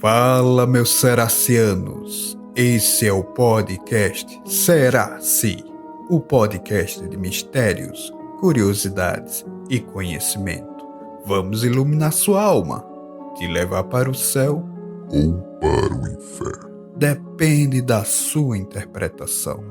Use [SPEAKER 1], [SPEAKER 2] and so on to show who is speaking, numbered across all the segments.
[SPEAKER 1] Fala, meus seracianos! Esse é o podcast Seraci, o podcast de mistérios, curiosidades e conhecimento. Vamos iluminar sua alma, te levar para o céu ou para o inferno. Depende da sua interpretação.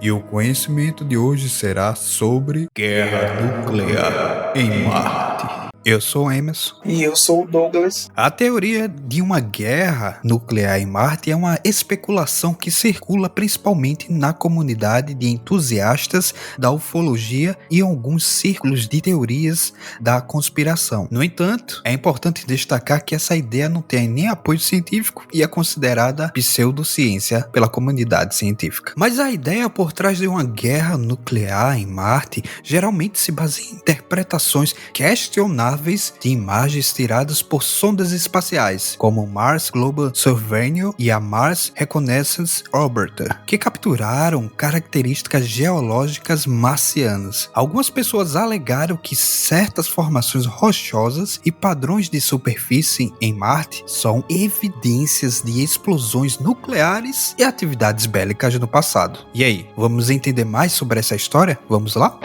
[SPEAKER 1] E o conhecimento de hoje será sobre guerra nuclear em Marte. Eu sou Emerson.
[SPEAKER 2] E eu sou o Douglas.
[SPEAKER 1] A teoria de uma guerra nuclear em Marte é uma especulação que circula principalmente na comunidade de entusiastas da ufologia e alguns círculos de teorias da conspiração. No entanto, é importante destacar que essa ideia não tem nem apoio científico e é considerada pseudociência pela comunidade científica. Mas a ideia por trás de uma guerra nuclear em Marte geralmente se baseia em interpretações questionáveis de imagens tiradas por sondas espaciais, como o Mars Global Surveyor e a Mars Reconnaissance Orbiter, que capturaram características geológicas marcianas. Algumas pessoas alegaram que certas formações rochosas e padrões de superfície em Marte são evidências de explosões nucleares e atividades bélicas no passado. E aí, vamos entender mais sobre essa história? Vamos lá?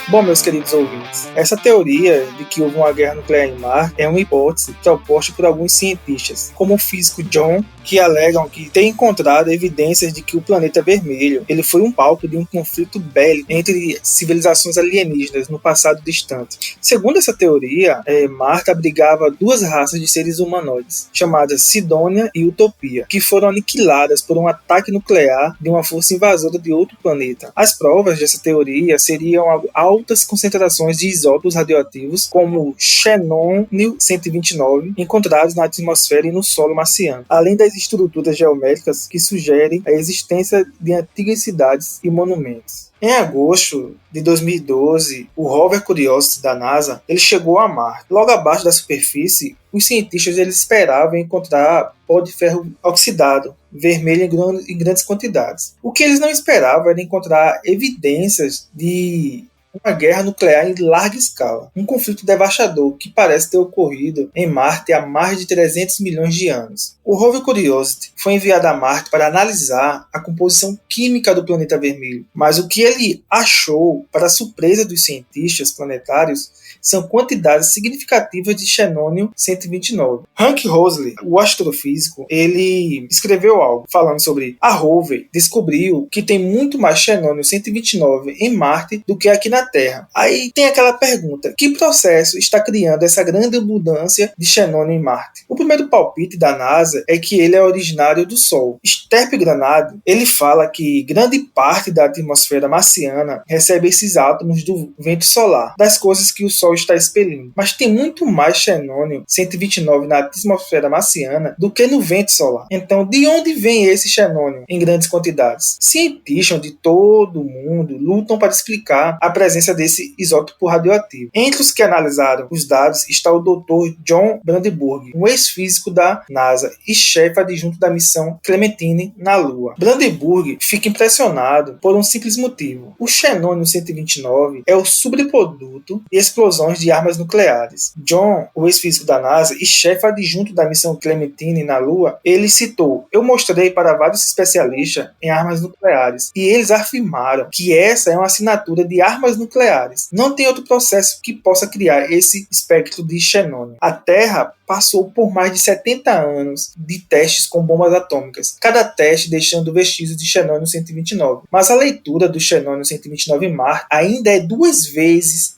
[SPEAKER 2] Bom, meus queridos ouvintes, essa teoria de que houve uma guerra nuclear em Marte é uma hipótese proposta por alguns cientistas, como o físico John, que alegam que tem encontrado evidências de que o planeta vermelho ele foi um palco de um conflito bélico entre civilizações alienígenas no passado distante. Segundo essa teoria, Marte abrigava duas raças de seres humanoides, chamadas Sidônia e Utopia, que foram aniquiladas por um ataque nuclear de uma força invasora de outro planeta. As provas dessa teoria seriam altas concentrações de isótopos radioativos, como xenônio 129, encontrados na atmosfera e no solo marciano, além das estruturas geométricas que sugerem a existência de antigas cidades e monumentos. Em agosto de 2012, o rover Curiosity da NASA ele chegou a Marte. Logo abaixo da superfície, os cientistas eles esperavam encontrar pó de ferro oxidado, vermelho em grandes quantidades. O que eles não esperavam era encontrar evidências de uma guerra nuclear em larga escala, um conflito devastador que parece ter ocorrido em Marte há mais de 300 milhões de anos. O rover Curiosity foi enviado a Marte para analisar a composição química do planeta vermelho, mas o que ele achou, para surpresa dos cientistas planetários, são quantidades significativas de xenônio 129. Hank Hoseley, o astrofísico, ele escreveu algo falando sobre a rover descobriu que tem muito mais xenônio 129 em Marte do que aqui na Terra. Aí tem aquela pergunta: que processo está criando essa grande abundância de xenônio em Marte? O primeiro palpite da NASA é que ele é originário do Sol. Sterp Granado, ele fala que grande parte da atmosfera marciana recebe esses átomos do vento solar, das coisas que o Sol está expelindo. Mas tem muito mais xenônio 129 na atmosfera marciana do que no vento solar. Então, de onde vem esse xenônio em grandes quantidades? Cientistas de todo o mundo lutam para explicar a presença desse isótopo radioativo. Entre os que analisaram os dados está o Dr. John Brandenburg, um ex-físico da NASA e chefe adjunto da missão Clementine na Lua. Brandenburg fica impressionado por um simples motivo: o xenônio 129 é o subproduto de explosões de armas nucleares. John, o ex-físico da NASA e chefe adjunto da missão Clementine na Lua, ele citou: eu mostrei para vários especialistas em armas nucleares e eles afirmaram que essa é uma assinatura de armas nucleares. Não tem outro processo que possa criar esse espectro de xenônio. A Terra passou por mais de 70 anos de testes com bombas atômicas, cada teste deixando vestígios de xenônio 129. Mas a leitura do xenônio 129 em Marte ainda é 2,5 vezes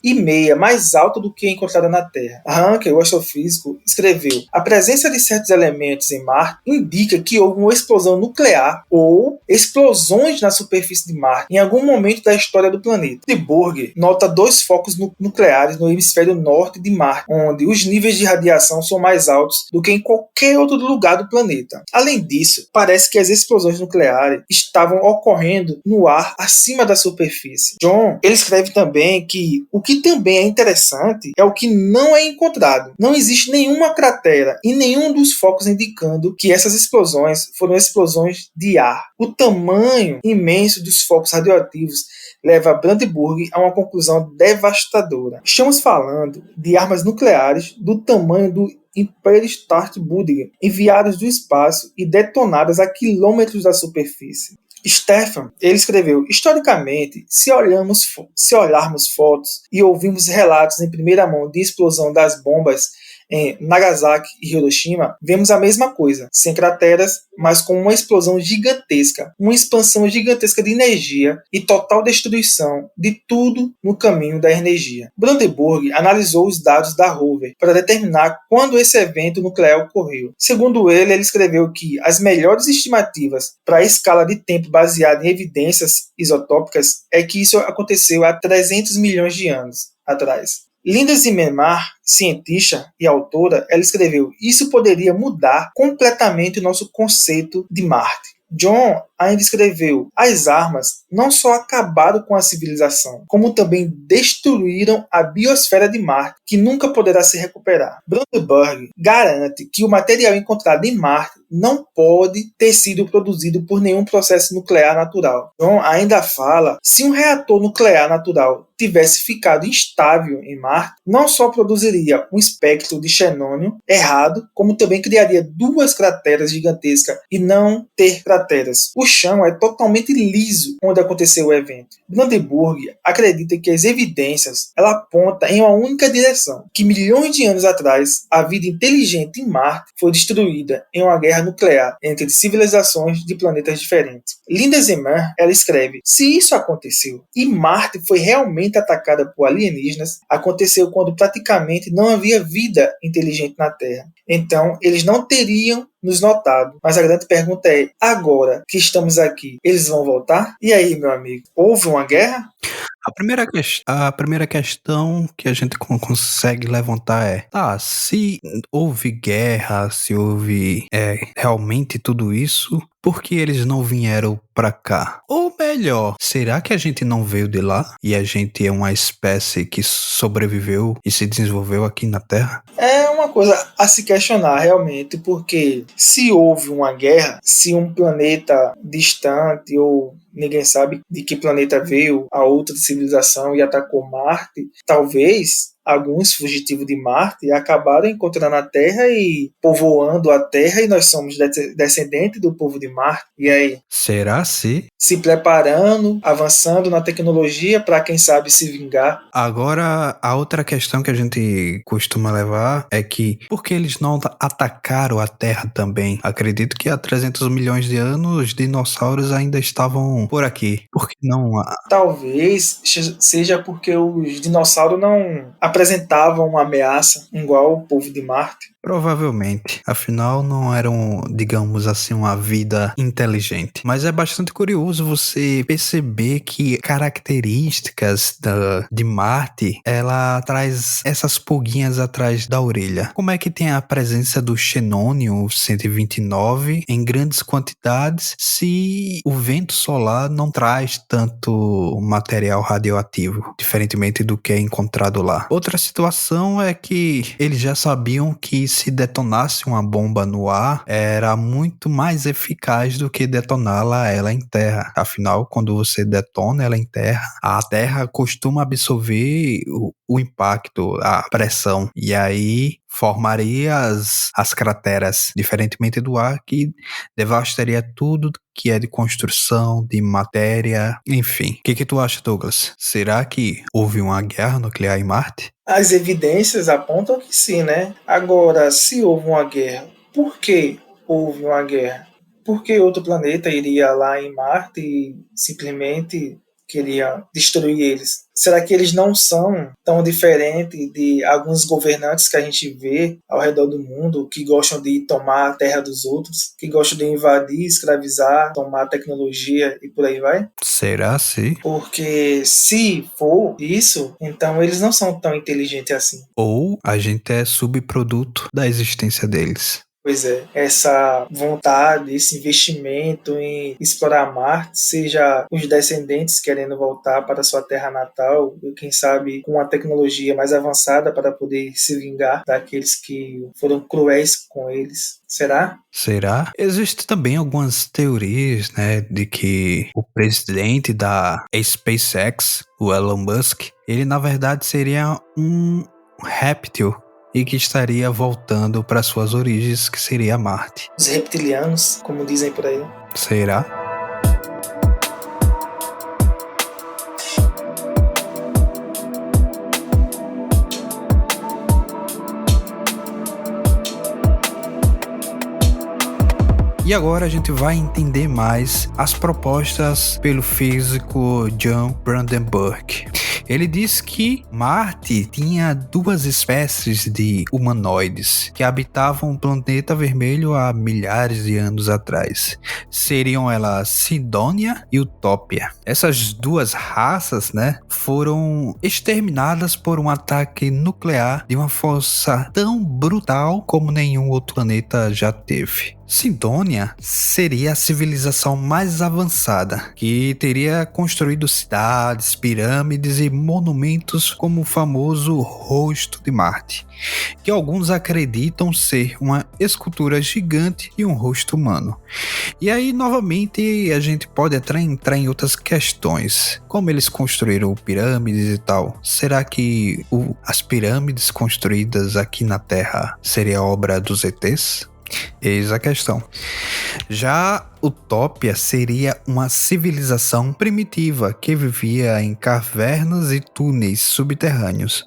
[SPEAKER 2] mais alta do que a encontrada na Terra. Hanke, o astrofísico, escreveu: a presença de certos elementos em Marte indica que houve uma explosão nuclear ou explosões na superfície de Marte em algum momento da história do planeta. Brandenburg Brandenburg nota 2 focos nucleares no hemisfério norte de Marte, onde os níveis de radiação são mais altos do que em qualquer outro lugar do planeta. Além disso, parece que as explosões nucleares estavam ocorrendo no ar acima da superfície. John, ele escreve também que o que também é interessante é o que não é encontrado. Não existe nenhuma cratera e nenhum dos focos indicando que essas explosões foram explosões de ar. O tamanho imenso dos focos radioativos leva Brandenburg a uma conclusão devastadora. Estamos falando de armas nucleares do tamanho do Imperial Start Building, enviadas do espaço e detonadas a quilômetros da superfície. Stefan, ele escreveu: historicamente, se olharmos fotos e ouvirmos relatos em primeira mão de explosão das bombas em Nagasaki e Hiroshima, vemos a mesma coisa, sem crateras, mas com uma explosão gigantesca, uma expansão gigantesca de energia e total destruição de tudo no caminho da energia. Brandenburg analisou os dados da rover para determinar quando esse evento nuclear ocorreu. Segundo ele escreveu que as melhores estimativas para a escala de tempo baseada em evidências isotópicas é que isso aconteceu há 300 milhões de anos atrás. Linda Zimmermann, cientista e autora, ela escreveu: isso poderia mudar completamente o nosso conceito de Marte. John ainda escreveu: as armas não só acabaram com a civilização, como também destruíram a biosfera de Marte, que nunca poderá se recuperar. Brandenburg garante que o material encontrado em Marte não pode ter sido produzido por nenhum processo nuclear natural. John ainda fala: se um reator nuclear natural tivesse ficado instável em Marte, não só produziria um espectro de xenônio errado, como também criaria duas crateras gigantescas e não ter crateras. O chão é totalmente liso onde aconteceu o evento. Brandenburg acredita que as evidências ela apontam em uma única direção, que milhões de anos atrás a vida inteligente em Marte foi destruída em uma guerra nuclear entre civilizações de planetas diferentes. Linda Zeman, ela escreve: se isso aconteceu e Marte foi realmente atacada por alienígenas, aconteceu quando praticamente não havia vida inteligente na Terra. Então, eles não teriam nos notado. Mas a grande pergunta é: agora que estamos aqui, eles vão voltar? E aí, meu amigo, houve uma guerra?
[SPEAKER 1] A primeira questão que a gente consegue levantar é: tá, se houve guerra, se houve realmente tudo isso, por que eles não vieram pra cá? Ou melhor, será que a gente não veio de lá e a gente é uma espécie que sobreviveu e se desenvolveu aqui na Terra?
[SPEAKER 2] É uma coisa a se questionar realmente, porque se houve uma guerra, se um planeta distante ou ninguém sabe de que planeta veio a outra civilização e atacou Marte, talvez alguns fugitivos de Marte acabaram encontrando a Terra e povoando a Terra, e nós somos descendentes do povo de Marte. E aí?
[SPEAKER 1] Será
[SPEAKER 2] se preparando, avançando na tecnologia para, quem sabe, se vingar.
[SPEAKER 1] Agora, a outra questão que a gente costuma levar é que por que eles não atacaram a Terra também? Acredito que há 300 milhões de anos os dinossauros ainda estavam por aqui. Por que não?
[SPEAKER 2] Talvez seja porque os dinossauros não apresentavam uma ameaça igual o povo de Marte.
[SPEAKER 1] Provavelmente. Afinal, não eram, digamos assim, uma vida inteligente. Mas é bastante curioso você perceber que características de Marte, ela traz essas pulguinhas atrás da orelha. Como é que tem a presença do xenônio 129 em grandes quantidades se o vento solar não traz tanto material radioativo, diferentemente do que é encontrado lá? Outra situação é que eles já sabiam que se detonasse uma bomba no ar, era muito mais eficaz do que detoná-la ela em terra. Afinal, quando você detona ela em terra, a terra costuma absorver o impacto, a pressão, e aí formaria as crateras, diferentemente do ar, que devastaria tudo que é de construção, de matéria, enfim. O que tu acha, Douglas? Será que houve uma guerra nuclear em Marte?
[SPEAKER 2] As evidências apontam que sim, né? Agora, se houve uma guerra, por que houve uma guerra? Por que outro planeta iria lá em Marte e simplesmente queria destruir eles. Será que eles não são tão diferentes de alguns governantes que a gente vê ao redor do mundo, que gostam de tomar a terra dos outros, que gostam de invadir, escravizar, tomar tecnologia e por aí vai?
[SPEAKER 1] Será sim?
[SPEAKER 2] Porque se for isso, então eles não são tão inteligentes assim.
[SPEAKER 1] Ou a gente é subproduto da existência deles.
[SPEAKER 2] Pois é, essa vontade, esse investimento em explorar Marte, seja os descendentes querendo voltar para sua terra natal, e quem sabe com uma tecnologia mais avançada para poder se vingar daqueles que foram cruéis com eles. Será?
[SPEAKER 1] Será? Existem também algumas teorias, né, de que o presidente da SpaceX, o Elon Musk, ele na verdade seria um réptil e que estaria voltando para suas origens, que seria Marte.
[SPEAKER 2] Os reptilianos, como dizem por aí.
[SPEAKER 1] Será? E agora a gente vai entender mais as propostas pelo físico John Brandenburg. Ele diz que Marte tinha duas espécies de humanoides que habitavam o planeta vermelho há milhares de anos atrás. Seriam elas Sidônia e Utopia. Essas duas raças, né, foram exterminadas por um ataque nuclear de uma força tão brutal como nenhum outro planeta já teve. Sidônia seria a civilização mais avançada, que teria construído cidades, pirâmides e monumentos como o famoso Rosto de Marte, que alguns acreditam ser uma escultura gigante e um rosto humano. E aí, novamente, a gente pode entrar em outras questões, como eles construíram pirâmides e tal. Será que as pirâmides construídas aqui na Terra seria obra dos ETs? Eis a questão. Já Utopia seria uma civilização primitiva que vivia em cavernas e túneis subterrâneos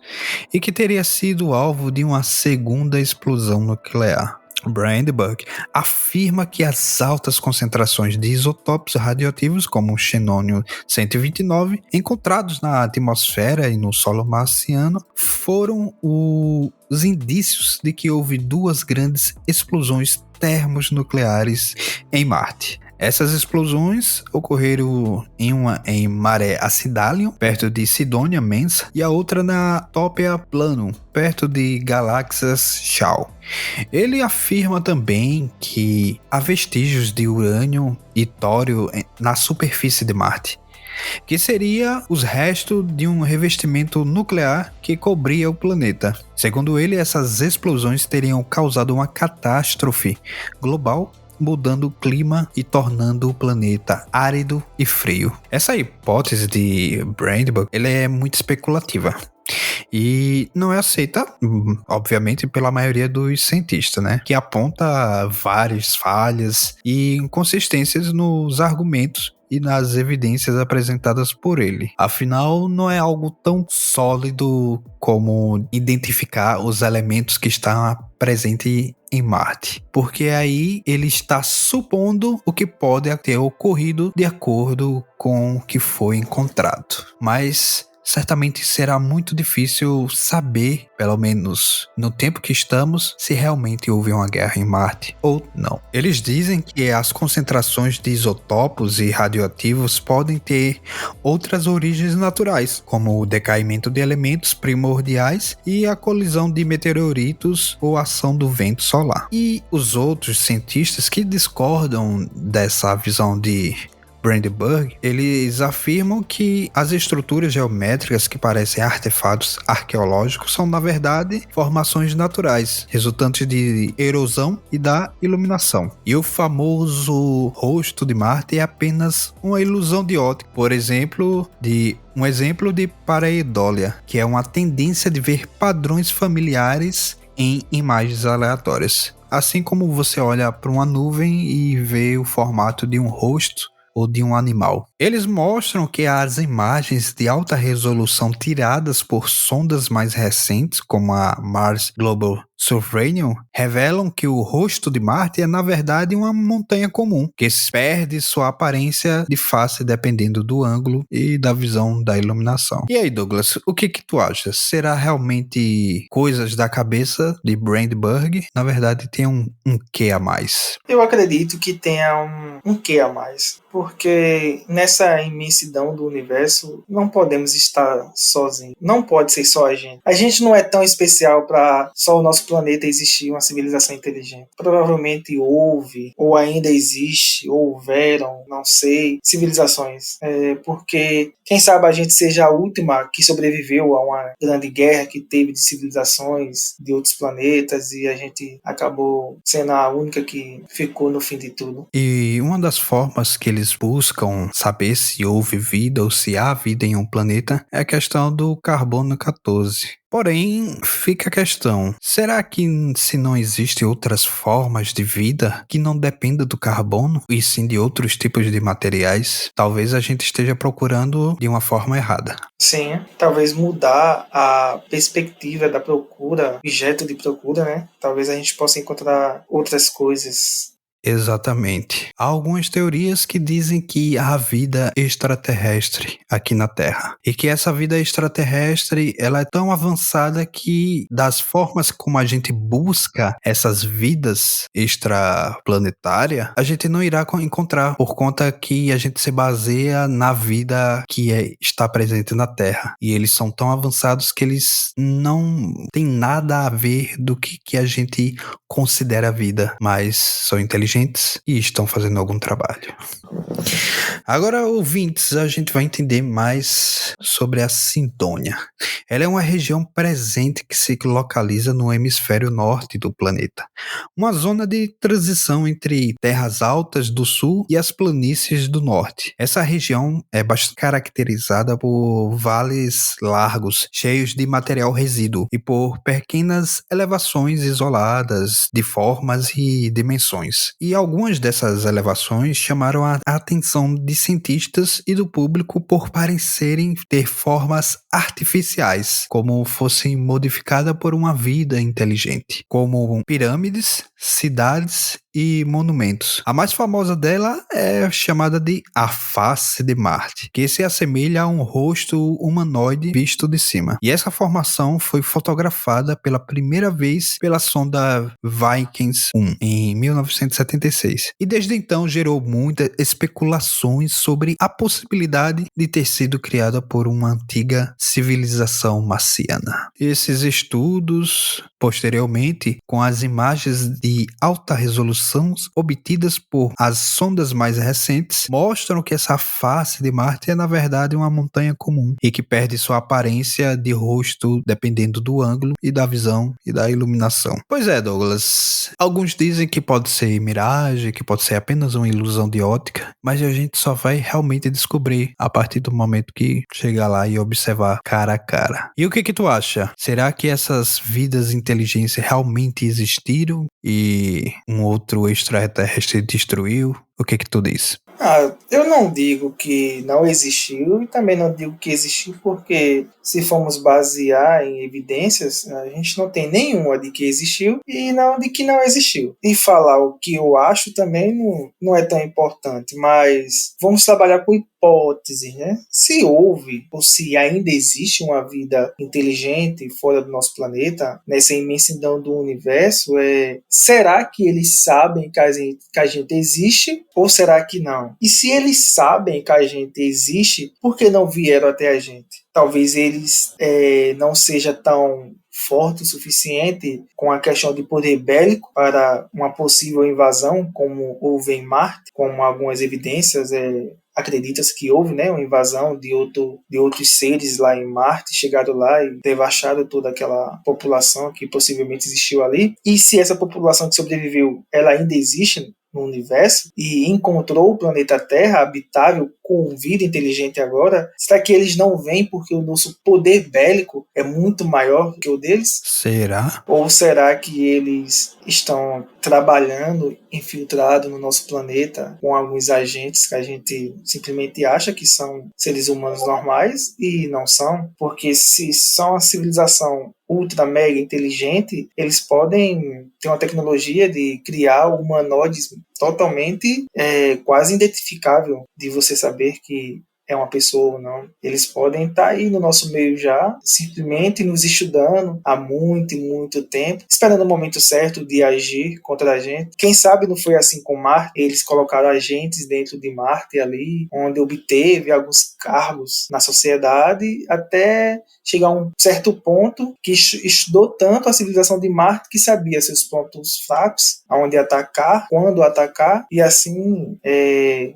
[SPEAKER 1] e que teria sido alvo de uma segunda explosão nuclear. Brandenburg afirma que as altas concentrações de isótopos radioativos, como o xenônio 129, encontrados na atmosfera e no solo marciano, foram os indícios de que houve duas grandes explosões termonucleares em Marte. Essas explosões ocorreram uma em Mare Acidalium, perto de Sidonia Mensa, e a outra na Topia Planum, perto de Galaxias Chau. Ele afirma também que há vestígios de urânio e tório na superfície de Marte, que seria os restos de um revestimento nuclear que cobria o planeta. Segundo ele, essas explosões teriam causado uma catástrofe global, mudando o clima e tornando o planeta árido e frio. Essa hipótese de Brandenburg, ela é muito especulativa e não é aceita, obviamente, pela maioria dos cientistas, né? Que aponta várias falhas e inconsistências nos argumentos e nas evidências apresentadas por ele. Afinal, não é algo tão sólido como identificar os elementos que estão presentes em Marte, porque aí ele está supondo o que pode ter ocorrido de acordo com o que foi encontrado. Mas certamente será muito difícil saber, pelo menos no tempo que estamos, se realmente houve uma guerra em Marte ou não. Eles dizem que as concentrações de isótopos e radioativos podem ter outras origens naturais, como o decaimento de elementos primordiais e a colisão de meteoritos ou a ação do vento solar. E os outros cientistas que discordam dessa visão de Brandenburg, eles afirmam que as estruturas geométricas que parecem artefatos arqueológicos são, na verdade, formações naturais, resultantes de erosão e da iluminação. E o famoso rosto de Marte é apenas uma ilusão de ótica, por exemplo, um exemplo de pareidolia, que é uma tendência de ver padrões familiares em imagens aleatórias. Assim como você olha para uma nuvem e vê o formato de um rosto ou de um animal. Eles mostram que as imagens de alta resolução tiradas por sondas mais recentes, como a Mars Global Surveynion revelam que o rosto de Marte é na verdade uma montanha comum, que perde sua aparência de face dependendo do ângulo e da visão da iluminação. E aí, Douglas, o que tu acha? Será realmente coisas da cabeça de Brandenburg? Na verdade, tem um quê a mais?
[SPEAKER 2] Eu acredito que tenha um quê a mais, porque nessa imensidão do universo não podemos estar sozinhos. Não pode ser só a gente. A gente não é tão especial para só o nosso planeta existir uma civilização inteligente. Provavelmente houve, ou ainda existe, ou houveram, não sei, civilizações. Porque quem sabe a gente seja a última que sobreviveu a uma grande guerra que teve de civilizações de outros planetas e a gente acabou sendo a única que ficou no fim de tudo.
[SPEAKER 1] E uma das formas que eles buscam saber se houve vida ou se há vida em um planeta é a questão do carbono 14. Porém, fica a questão, será que se não existem outras formas de vida que não dependam do carbono e sim de outros tipos de materiais, talvez a gente esteja procurando de uma forma errada.
[SPEAKER 2] Sim, talvez mudar a perspectiva da procura, objeto de procura, né? Talvez a gente possa encontrar outras coisas.
[SPEAKER 1] Exatamente. Há algumas teorias que dizem que há vida extraterrestre aqui na Terra. E que essa vida extraterrestre, ela é tão avançada que das formas como a gente busca essas vidas extraplanetárias, a gente não irá encontrar, por conta que a gente se baseia na vida que está presente na Terra. E eles são tão avançados que eles não têm nada a ver do que a gente considera vida, mas são inteligentes e estão fazendo algum trabalho. Agora, ouvintes, a gente vai entender mais sobre a Sindônia. Ela é uma região presente que se localiza no hemisfério norte do planeta. Uma zona de transição entre terras altas do sul e as planícies do norte. Essa região é bastante caracterizada por vales largos, cheios de material resíduo, e por pequenas elevações isoladas de formas e dimensões. E algumas dessas elevações chamaram a atenção de cientistas e do público por parecerem ter formas artificiais, como fossem modificadas por uma vida inteligente, como pirâmides, cidades e monumentos. A mais famosa dela é chamada de a face de Marte, que se assemelha a um rosto humanoide visto de cima. E essa formação foi fotografada pela primeira vez pela sonda Vikings 1 em 1976. E desde então gerou muitas especulações sobre a possibilidade de ter sido criada por uma antiga civilização marciana. Esses estudos, posteriormente, com as imagens de alta resolução obtidas por as sondas mais recentes, mostram que essa face de Marte é na verdade uma montanha comum e que perde sua aparência de rosto dependendo do ângulo e da visão e da iluminação. Pois é, Douglas, alguns dizem que pode ser miragem, que pode ser apenas uma ilusão de ótica, mas a gente só vai realmente descobrir a partir do momento que chegar lá e observar cara a cara. E o que tu acha? Será que essas vidas inteligentes realmente existiram e um outro extraterrestre destruiu? O que tu diz?
[SPEAKER 2] Eu não digo que não existiu e também não digo que existiu, porque se formos basear em evidências, a gente não tem nenhuma de que existiu e não de que não existiu. E falar o que eu acho também não é tão importante, mas vamos trabalhar com hipóteses, né? Se houve ou se ainda existe uma vida inteligente fora do nosso planeta, nessa imensidão do universo, será que eles sabem que a gente existe ou será que não? E se eles sabem que a gente existe, por que não vieram até a gente? Talvez eles não sejam tão forte o suficiente com a questão de poder bélico para uma possível invasão, como houve em Marte, como algumas evidências acredita-se que houve, né, uma invasão de outros seres lá em Marte, chegaram lá e devastaram toda aquela população que possivelmente existiu ali. E se essa população que sobreviveu, ela ainda existe no universo e encontrou o planeta Terra habitável com vida inteligente agora, será que eles não vêm porque o nosso poder bélico é muito maior que o deles?
[SPEAKER 1] Será?
[SPEAKER 2] Ou será que eles estão trabalhando infiltrado no nosso planeta com alguns agentes que a gente simplesmente acha que são seres humanos normais e não são? Porque se são uma civilização ultra mega inteligente, eles podem ter uma tecnologia de criar humanoides totalmente quase identificável de você saber que é uma pessoa ou não. Eles podem estar aí no nosso meio já, simplesmente nos estudando há muito e muito tempo, esperando o momento certo de agir contra a gente. Quem sabe não foi assim com Marte, eles colocaram agentes dentro de Marte ali, onde obteve alguns cargos na sociedade, até chegar a um certo ponto que estudou tanto a civilização de Marte que sabia seus pontos fracos, aonde atacar, quando atacar, e assim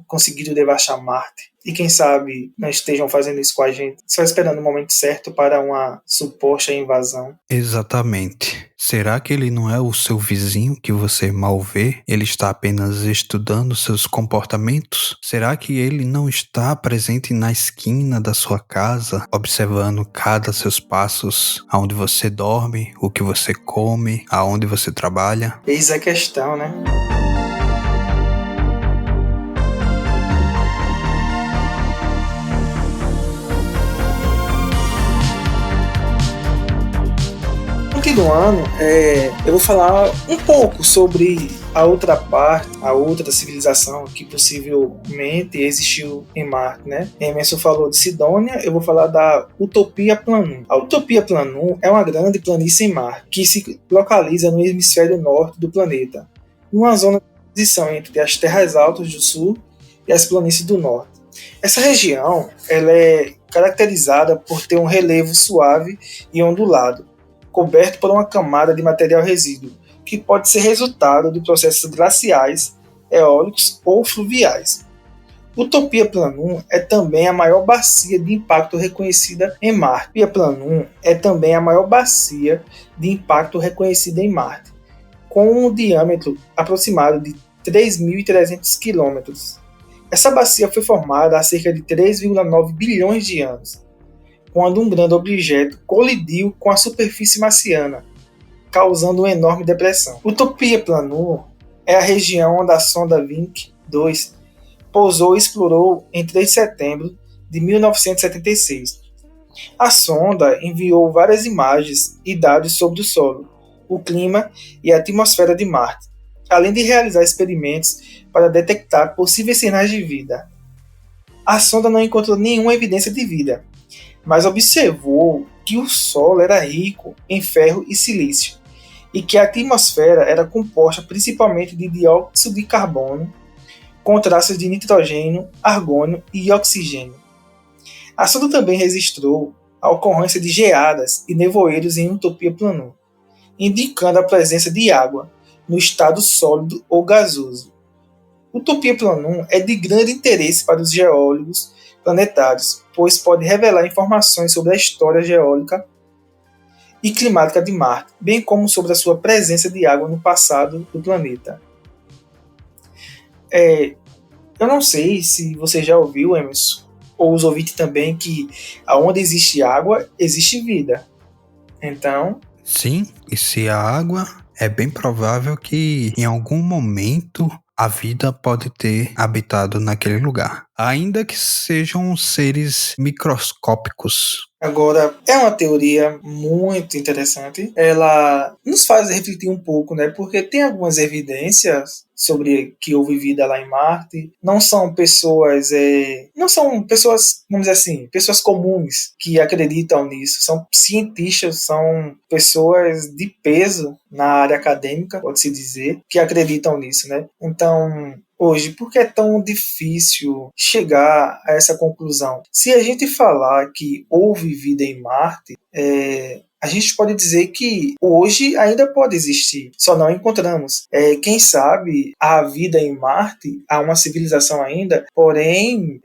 [SPEAKER 2] conseguiram devastar Marte. E quem sabe não estejam fazendo isso com a gente, só esperando o momento certo para uma suposta invasão.
[SPEAKER 1] Exatamente. Será que ele não é o seu vizinho que você mal vê? Ele está apenas estudando seus comportamentos? Será que ele não está presente na esquina da sua casa, observando cada seus passos, aonde você dorme, o que você come, aonde você trabalha?
[SPEAKER 2] Eis a questão, né? Continuando, eu vou falar um pouco sobre a outra parte, a outra civilização que possivelmente existiu em Marte, né? Emerson falou de Sidônia, eu vou falar da Utopia Planum. A Utopia Planum é uma grande planície em Marte, que se localiza no hemisfério norte do planeta, numa zona de transição entre as terras altas do sul e as planícies do norte. Essa região ela é caracterizada por ter um relevo suave e ondulado, coberto por uma camada de material resíduo, que pode ser resultado de processos glaciais, eólicos ou fluviais. Utopia Planum é também a maior bacia de impacto reconhecida em Marte. Utopia Planum é também a maior bacia de impacto reconhecida em Marte, com um diâmetro aproximado de 3.300 km. Essa bacia foi formada há cerca de 3,9 bilhões de anos, quando um grande objeto colidiu com a superfície marciana, causando uma enorme depressão. Utopia Planum é a região onde a sonda Vink-2 pousou e explorou em 3 de setembro de 1976. A sonda enviou várias imagens e dados sobre o solo, o clima e a atmosfera de Marte, além de realizar experimentos para detectar possíveis sinais de vida. A sonda não encontrou nenhuma evidência de vida, mas observou que o solo era rico em ferro e silício, e que a atmosfera era composta principalmente de dióxido de carbono, com traços de nitrogênio, argônio e oxigênio. A sonda também registrou a ocorrência de geadas e nevoeiros em Utopia Planum, indicando a presença de água no estado sólido ou gasoso. Utopia Planum é de grande interesse para os geólogos planetários, pois pode revelar informações sobre a história geológica e climática de Marte, bem como sobre a sua presença de água no passado do planeta. Eu não sei se você já ouviu, Emerson, ou os ouvintes também, que aonde existe água, existe vida. Então...
[SPEAKER 1] Sim, e se a água, é bem provável que em algum momento a vida pode ter habitado naquele lugar, ainda que sejam seres microscópicos.
[SPEAKER 2] Agora, é uma teoria muito interessante. Ela nos faz refletir um pouco, né? Porque tem algumas evidências sobre que houve vida lá em Marte. Não são pessoas, vamos dizer assim, pessoas comuns que acreditam nisso. São cientistas, são pessoas de peso na área acadêmica, pode-se dizer, que acreditam nisso, né? Então, hoje, por que é tão difícil chegar a essa conclusão? Se a gente falar que houve vida em Marte, a gente pode dizer que hoje ainda pode existir, só não encontramos. Quem sabe há vida em Marte, há uma civilização ainda, porém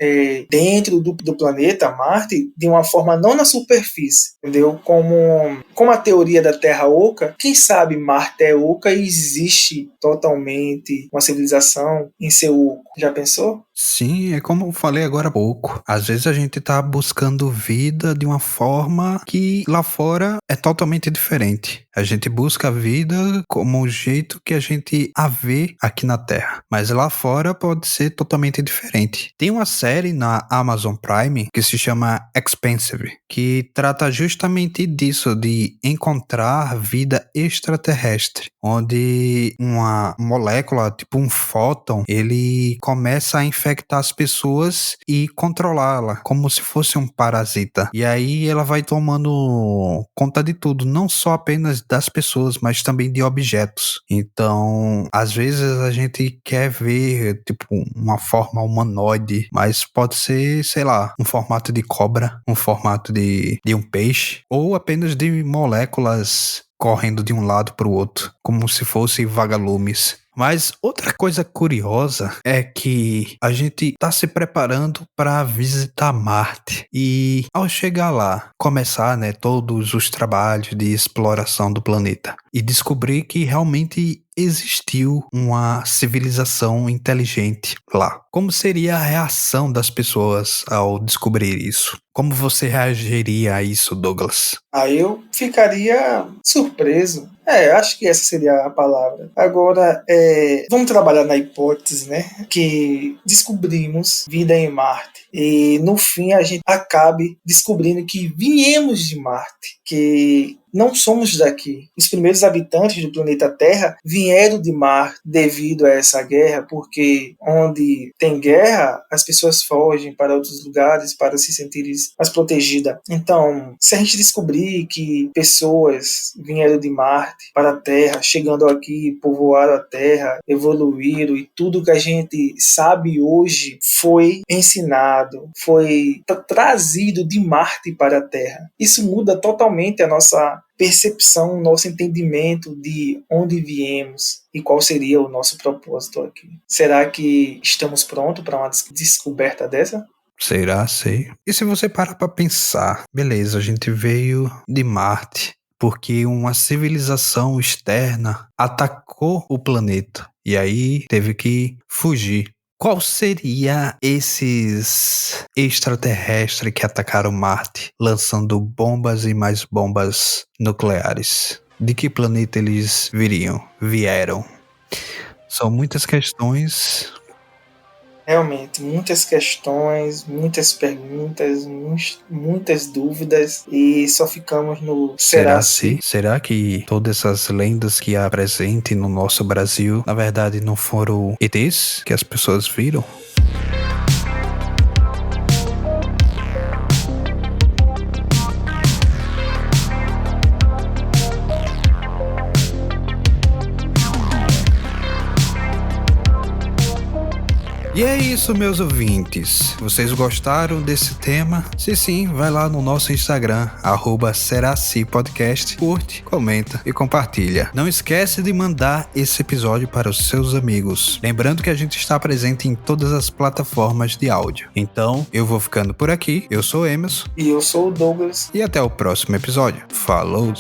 [SPEAKER 2] dentro do planeta Marte, de uma forma não na superfície, entendeu? Como a teoria da Terra oca, quem sabe Marte é oca e existe totalmente uma civilização em seu oco. Já pensou?
[SPEAKER 1] Sim, é como eu falei agora há pouco. Às vezes a gente tá buscando vida de uma forma que lá fora é totalmente diferente. A gente busca a vida como o jeito que a gente a vê aqui na Terra. Mas lá fora pode ser totalmente diferente. Tem uma série na Amazon Prime que se chama Expansive, que trata justamente disso, de encontrar vida extraterrestre, onde uma molécula, tipo um fóton, ele começa a infectar as pessoas e controlá-la, como se fosse um parasita. E aí ela vai tomando conta de tudo, não só apenas das pessoas, mas também de objetos. Então, às vezes a gente quer ver, tipo, uma forma humanoide, mas pode ser, sei lá, um formato de cobra, um formato de um peixe, ou apenas de moléculas correndo de um lado para o outro, como se fossem vagalumes. Mas outra coisa curiosa é que a gente está se preparando para visitar Marte e, ao chegar lá, começar, né, todos os trabalhos de exploração do planeta e descobrir que realmente existiu uma civilização inteligente lá. Como seria a reação das pessoas ao descobrir isso? Como você reagiria a isso, Douglas?
[SPEAKER 2] Aí eu ficaria surpreso. Acho que essa seria a palavra. Agora, vamos trabalhar na hipótese, né, que descobrimos vida em Marte. E no fim a gente acabe descobrindo que viemos de Marte, que não somos daqui. Os primeiros habitantes do planeta Terra vieram de Marte devido a essa guerra, porque onde tem guerra, as pessoas fogem para outros lugares para se sentirem mais protegidas. Então, se a gente descobrir que pessoas vieram de Marte para a Terra, chegando aqui, povoaram a Terra, evoluíram, e tudo que a gente sabe hoje foi ensinado, foi trazido de Marte para a Terra. Isso muda totalmente a nossa percepção, nosso entendimento de onde viemos e qual seria o nosso propósito aqui. Será que estamos prontos para uma descoberta dessa?
[SPEAKER 1] Será? Sei. E se você parar para pensar, beleza, a gente veio de Marte porque uma civilização externa atacou o planeta e aí teve que fugir. Qual seria esses extraterrestres que atacaram Marte, lançando bombas e mais bombas nucleares? De que planeta eles vieram? São muitas questões.
[SPEAKER 2] Realmente, muitas questões, muitas perguntas, muitas dúvidas, e só ficamos no será se?
[SPEAKER 1] Será que todas essas lendas que há presente no nosso Brasil, na verdade, não foram ETs que as pessoas viram? E é isso, meus ouvintes. Vocês gostaram desse tema? Se sim, vai lá no nosso Instagram, @seracipodcast, curte, comenta e compartilha. Não esquece de mandar esse episódio para os seus amigos. Lembrando que a gente está presente em todas as plataformas de áudio. Então, eu vou ficando por aqui. Eu sou Emerson.
[SPEAKER 2] E eu sou o Douglas.
[SPEAKER 1] E até o próximo episódio. Falou!